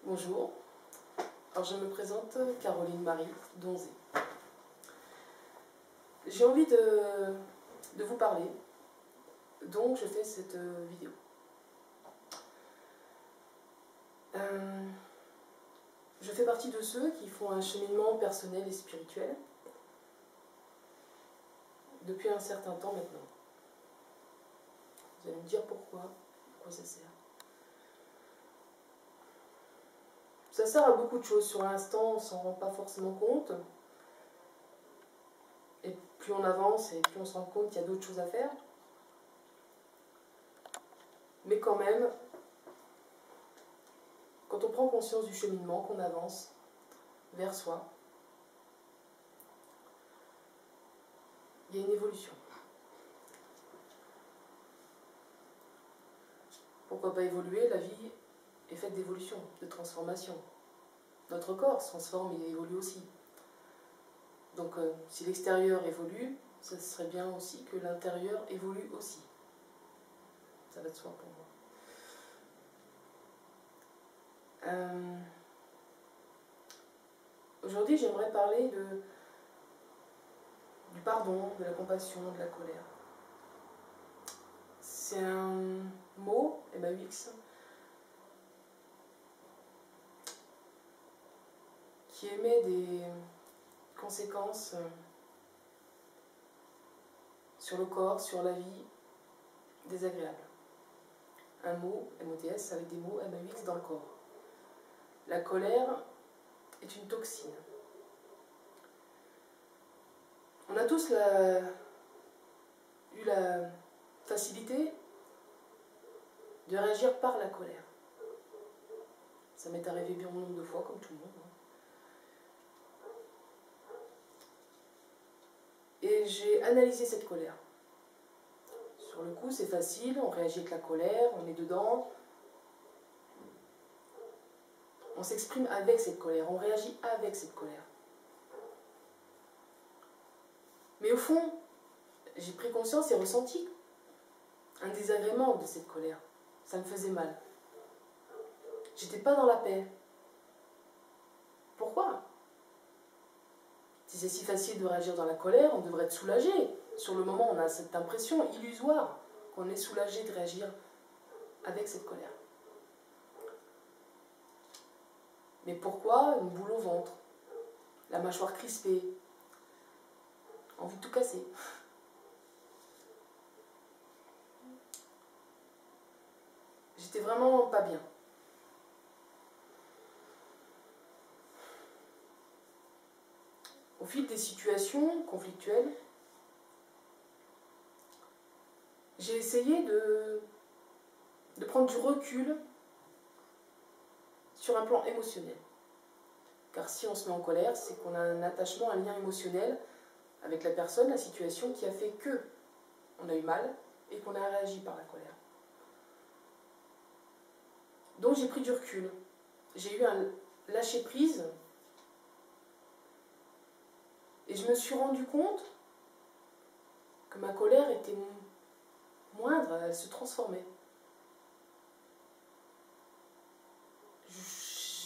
Bonjour, alors je me présente Caroline Marie Donzé. J'ai envie de vous parler, donc je fais cette vidéo. Je fais partie de ceux qui font un cheminement personnel et spirituel depuis un certain temps maintenant. Vous allez me dire pourquoi ça sert. Ça sert à beaucoup de choses. Sur l'instant, on ne s'en rend pas forcément compte. Et plus on avance et plus on se rend compte qu'il y a d'autres choses à faire. Mais quand même, quand on prend conscience du cheminement, qu'on avance vers soi, il y a une évolution. Pourquoi pas évoluer? La vie est faite d'évolution, de transformation. Notre corps se transforme et évolue aussi. Donc si l'extérieur évolue, ça serait bien aussi que l'intérieur évolue aussi. Ça va de soi pour moi. Aujourd'hui, j'aimerais parler du pardon, de la compassion, de la colère. C'est un mot, MAUX, qui émet des conséquences sur le corps, sur la vie, désagréables. Un mot, MOTS, avec des mots MAUX dans le corps. La colère est une toxine. On a tous eu la facilité de réagir par la colère. Ça m'est arrivé bien nombre de fois, comme tout le monde. Et j'ai analysé cette colère. Sur le coup, c'est facile, on réagit avec la colère, on est dedans. On s'exprime avec cette colère, on réagit avec cette colère. Mais au fond, j'ai pris conscience et ressenti un désagrément de cette colère. Ça me faisait mal. J'étais pas dans la paix. Pourquoi? Si c'est si facile de réagir dans la colère, on devrait être soulagé. Sur le moment, on a cette impression illusoire qu'on est soulagé de réagir avec cette colère. Mais pourquoi une boule au ventre, la mâchoire crispée, envie de tout casser? J'étais vraiment pas bien. Au fil des situations conflictuelles, j'ai essayé de prendre du recul sur un plan émotionnel. Car si on se met en colère, c'est qu'on a un attachement, un lien émotionnel avec la personne, la situation qui a fait que on a eu mal et qu'on a réagi par la colère. Donc j'ai pris du recul. J'ai eu un lâcher-prise et je me suis rendu compte que ma colère était moindre, elle se transformait.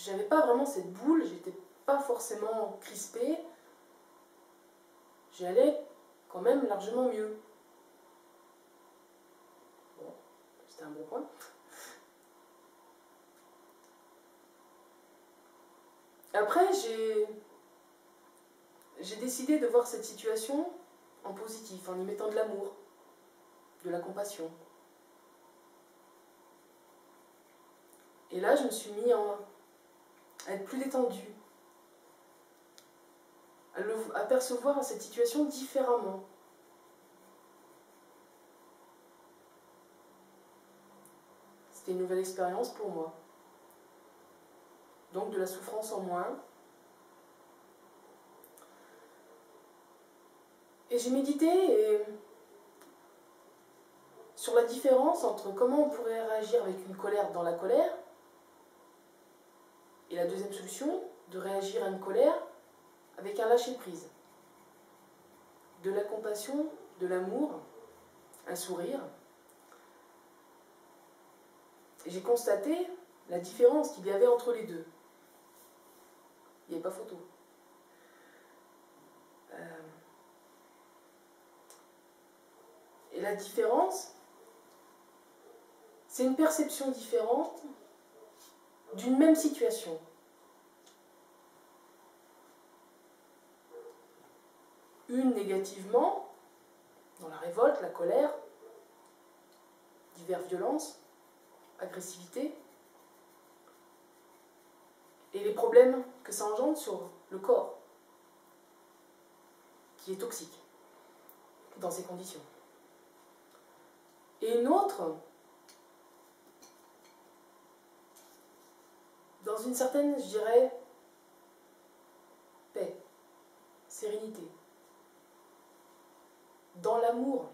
J'avais pas vraiment cette boule, j'étais pas forcément crispée. J'y allais quand même largement mieux. Bon, c'était un bon point. Après, j'ai décidé de voir cette situation en positif, en y mettant de l'amour, de la compassion. Et là, je me suis mis à être plus détendue, à percevoir cette situation différemment. C'était une nouvelle expérience pour moi. Donc de la souffrance en moins. Et j'ai médité sur la différence entre comment on pourrait réagir avec une colère dans la colère, et la deuxième solution, de réagir à une colère avec un lâcher-prise. De la compassion, de l'amour, un sourire. Et j'ai constaté la différence qu'il y avait entre les deux. Il n'y avait pas photo. Et la différence, c'est une perception différente d'une même situation. Une négativement, dans la révolte, la colère, diverses violences, agressivité, et les problèmes que ça engendre sur le corps, qui est toxique dans ces conditions. Et une autre, dans une certaine, je dirais, paix, sérénité, dans l'amour.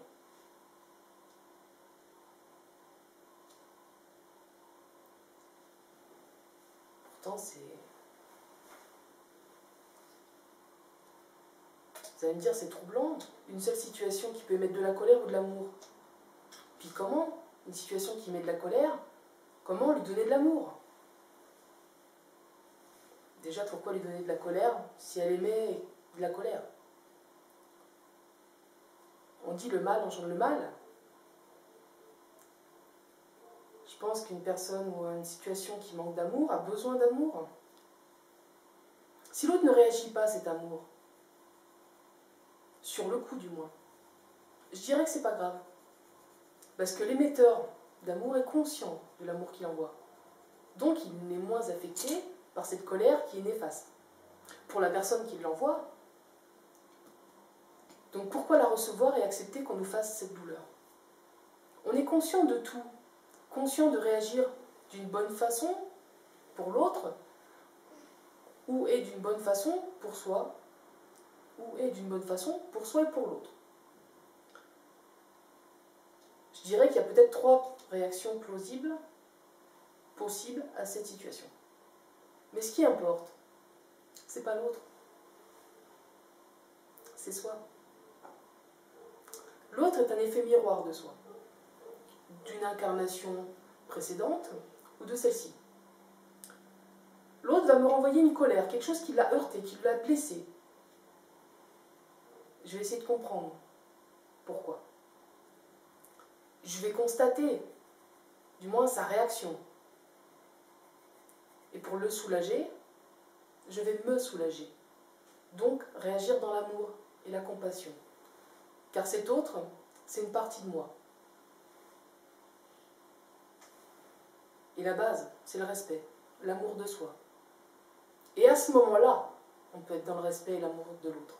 Pourtant, c'est... Vous allez me dire, c'est troublant, une seule situation qui peut émettre de la colère ou de l'amour. Puis comment, une situation qui met de la colère, comment lui donner de l'amour? Déjà, pourquoi lui donner de la colère si elle émet de la colère? On dit le mal engendre le mal. Je pense qu'une personne ou une situation qui manque d'amour a besoin d'amour. Si l'autre ne réagit pas à cet amour, sur le coup du moins, je dirais que c'est pas grave. Parce que l'émetteur d'amour est conscient de l'amour qu'il envoie. Donc il est moins affecté par cette colère qui est néfaste pour la personne qui l'envoie. Donc pourquoi la recevoir et accepter qu'on nous fasse cette douleur? On est conscient de tout, conscient de réagir d'une bonne façon pour l'autre, ou est d'une bonne façon pour soi, ou est d'une bonne façon pour soi et pour l'autre. Je dirais qu'il y a peut-être 3 réactions plausibles, possibles à cette situation. Mais ce qui importe, c'est pas l'autre, c'est soi. L'autre est un effet miroir de soi, d'une incarnation précédente ou de celle-ci. L'autre va me renvoyer une colère, quelque chose qui l'a heurté, qui l'a blessé. Je vais essayer de comprendre pourquoi. Je vais constater, du moins, sa réaction. Et pour le soulager, je vais me soulager. Donc, réagir dans l'amour et la compassion. Car cet autre, c'est une partie de moi. Et la base, c'est le respect, l'amour de soi. Et à ce moment-là, on peut être dans le respect et l'amour de l'autre.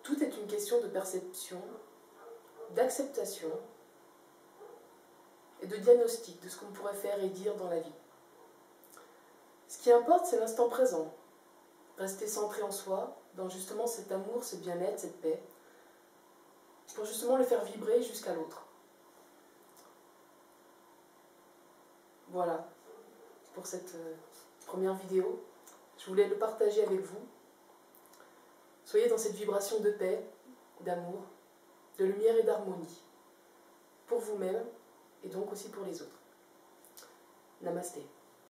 Tout est une question de perception, d'acceptation et de diagnostic de ce qu'on pourrait faire et dire dans la vie. Ce qui importe, c'est l'instant présent. Rester centré en soi, dans justement cet amour, ce bien-être, cette paix, pour justement le faire vibrer jusqu'à l'autre. Voilà, pour cette première vidéo. Je voulais le partager avec vous. Soyez dans cette vibration de paix, d'amour, de lumière et d'harmonie, pour vous-même et donc aussi pour les autres. Namasté.